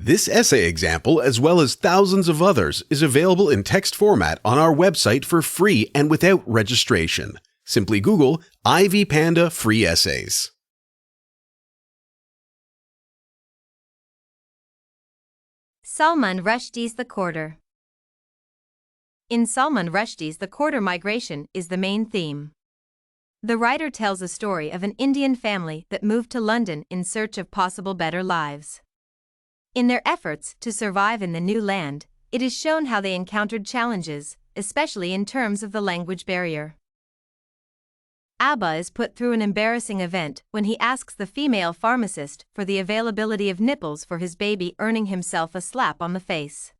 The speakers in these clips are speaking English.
This essay example, as well as thousands of others, is available in text format on our website for free and without registration. Simply Google Ivy Panda Free Essays. Salman Rushdie's The Couter. In Salman Rushdie's The Couter, migration is the main theme. The writer tells a story of an Indian family that moved to London in search of possible better lives. In their efforts to survive in the new land, it is shown how they encountered challenges, especially in terms of the language barrier. Abba is put through an embarrassing event when he asks the female pharmacist for the availability of nipples for his baby, earning himself a slap on the face.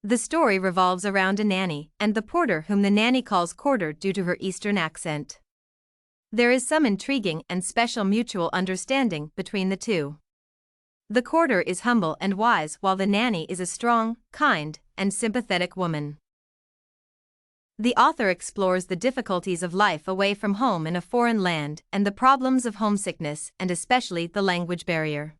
The story revolves around a nanny and the porter, whom the nanny calls Couter due to her Eastern accent. There is some intriguing and special mutual understanding between the two. The Couter is humble and wise, while the nanny is a strong, kind, and sympathetic woman. The author explores the difficulties of life away from home in a foreign land and the problems of homesickness and especially the language barrier.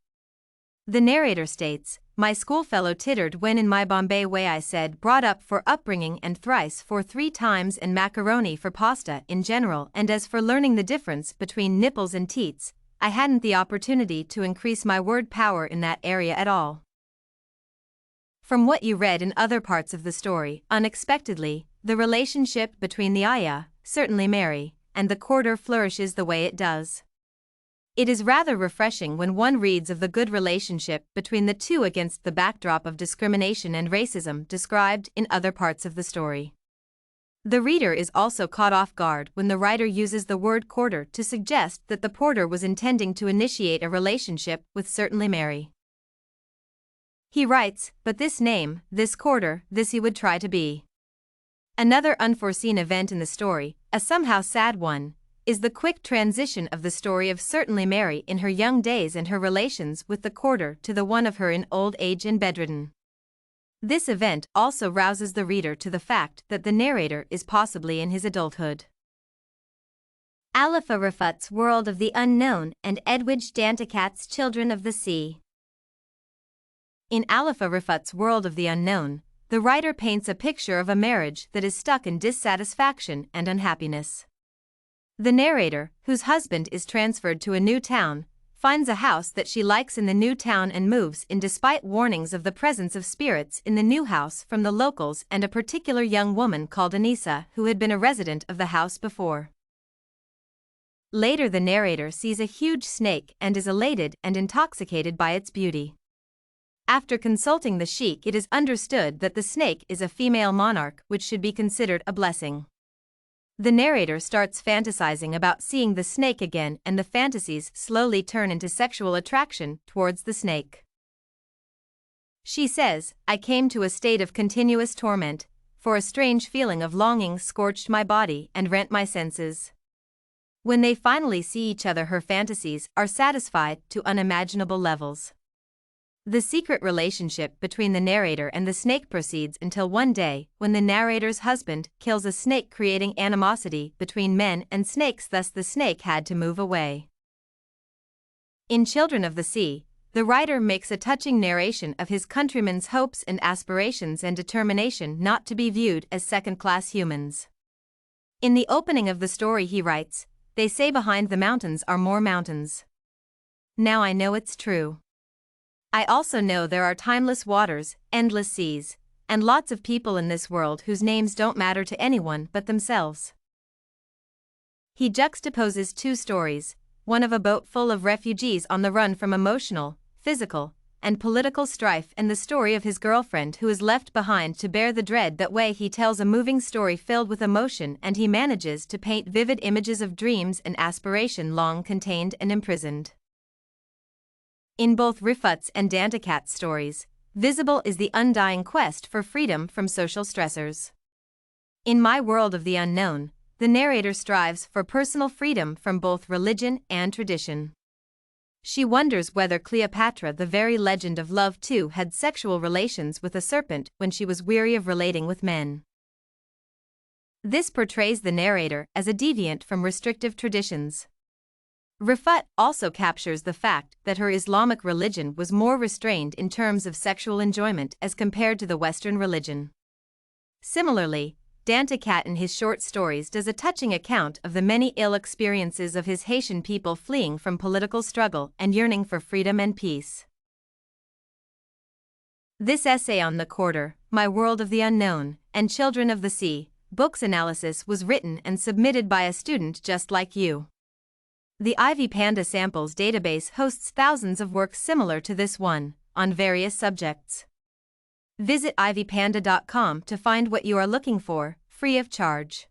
The narrator states, "My schoolfellow tittered when in my Bombay way I said brought up for upbringing and thrice for 3 times and macaroni for pasta in general, and as for learning the difference between nipples and teats, I hadn't the opportunity to increase my word power in that area at all." From what you read in other parts of the story, unexpectedly, the relationship between the Ayah, certainly Mary, and the Couter flourishes the way it does. It is rather refreshing when one reads of the good relationship between the two against the backdrop of discrimination and racism described in other parts of the story. The reader is also caught off guard when the writer uses the word Couter to suggest that the porter was intending to initiate a relationship with certainly Mary. He writes, "But this name, this Couter, this he would try to be." Another unforeseen event in the story, a somehow sad one, is the quick transition of the story of certainly Mary in her young days and her relations with the Couter to the one of her in old age and bedridden. This event also rouses the reader to the fact that the narrator is possibly in his adulthood. Alifa, Rifaat's World of the Unknown, and Edwidge, Danticat's Children of the Sea. In Alifa, Rifaat's World of the Unknown, the writer paints a picture of a marriage that is stuck in dissatisfaction and unhappiness. The narrator, whose husband is transferred to a new town, finds a house that she likes in the new town and moves in despite warnings of the presence of spirits in the new house from the locals and a particular young woman called Anisa who had been a resident of the house before. Later the narrator sees a huge snake and is elated and intoxicated by its beauty. After consulting the sheikh, it is understood that the snake is a female monarch, which should be considered a blessing. The narrator starts fantasizing about seeing the snake again, and the fantasies slowly turn into sexual attraction towards the snake. She says, "I came to a state of continuous torment, for a strange feeling of longing scorched my body and rent my senses." When they finally see each other, her fantasies are satisfied to unimaginable levels. The secret relationship between the narrator and the snake proceeds until one day, when the narrator's husband kills a snake, creating animosity between men and snakes, thus the snake had to move away. In Children of the Sea, the writer makes a touching narration of his countrymen's hopes and aspirations and determination not to be viewed as second-class humans. In the opening of the story he writes, "They say behind the mountains are more mountains. Now I know it's true. I also know there are timeless waters, endless seas, and lots of people in this world whose names don't matter to anyone but themselves." He juxtaposes two stories, one of a boat full of refugees on the run from emotional, physical, and political strife, and the story of his girlfriend who is left behind to bear the dread. That way he tells a moving story filled with emotion, and he manages to paint vivid images of dreams and aspiration long contained and imprisoned. In both Rifaat's and Danticat's stories, visible is the undying quest for freedom from social stressors. In My World of the Unknown, the narrator strives for personal freedom from both religion and tradition. She wonders whether Cleopatra, the very legend of love too, had sexual relations with a serpent when she was weary of relating with men. This portrays the narrator as a deviant from restrictive traditions. Rifaat also captures the fact that her Islamic religion was more restrained in terms of sexual enjoyment as compared to the Western religion. Similarly, Danticat in his short stories does a touching account of the many ill experiences of his Haitian people fleeing from political struggle and yearning for freedom and peace. This essay on the Couter, My World of the Unknown, and Children of the Sea, books analysis was written and submitted by a student just like you. The Ivy Panda Samples database hosts thousands of works similar to this one, on various subjects. Visit ivypanda.com to find what you are looking for, free of charge.